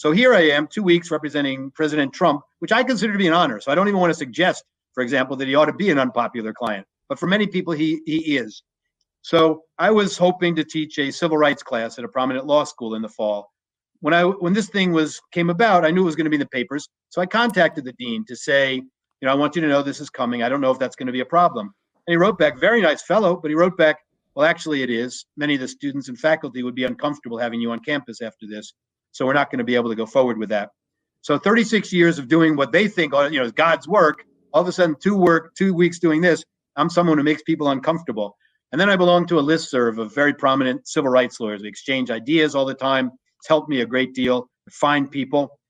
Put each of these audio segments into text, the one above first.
So here I am, 2 weeks representing President Trump, which I consider to be an honor. So I don't even want to suggest, for example, that he ought to be an unpopular client. But for many people, he is. So I was hoping to teach a civil rights class at a prominent law school in the fall. When this thing came about, I knew it was going to be in the papers. So I contacted the dean to say, I want you to know this is coming. I don't know if that's going to be a problem. And he wrote back, very nice fellow, but he wrote back, well, actually it is. Many of the students and faculty would be uncomfortable having you on campus after this. So we're not going to be able to go forward with that. So 36 years of doing what they think is God's work. All of a sudden, 2 weeks doing this, I'm someone who makes people uncomfortable. And then I belong to a listserv of very prominent civil rights lawyers. We exchange ideas all the time. It's helped me a great deal to find people.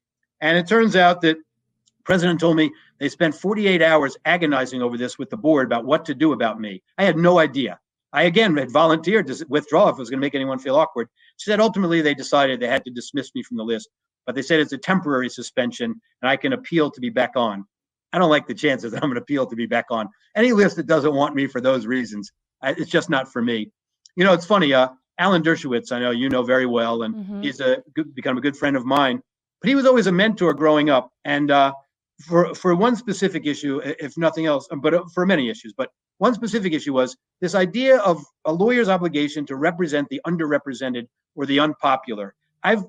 And it turns out that the president told me they spent 48 hours agonizing over this with the board about what to do about me. I had no idea. I, again, had volunteered to withdraw if it was going to make anyone feel awkward. She said ultimately they decided they had to dismiss me from the list. But they said it's a temporary suspension and I can appeal to be back on. I don't like the chances that I'm going to appeal to be back on any list that doesn't want me for those reasons. It's just not for me. It's funny. Alan Dershowitz, I know you know very well, and he's become a good friend of mine. But he was always a mentor growing up. And for one specific issue, if nothing else, but for many issues, but one specific issue was this idea of a lawyer's obligation to represent the underrepresented or the unpopular. I've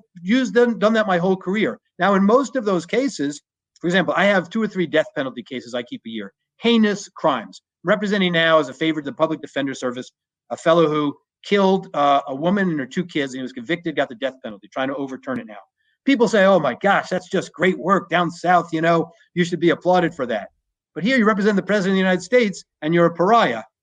done that my whole career. Now, in most of those cases, for example, I have 2 or 3 death penalty cases I keep a year, heinous crimes. I'm representing now as a favor to the Public Defender Service, a fellow who killed a woman and her 2 kids, and he was convicted, got the death penalty, trying to overturn it now. People say, oh my gosh, that's just great work down south, you should be applauded for that. But here you represent the president of the United States and you're a pariah.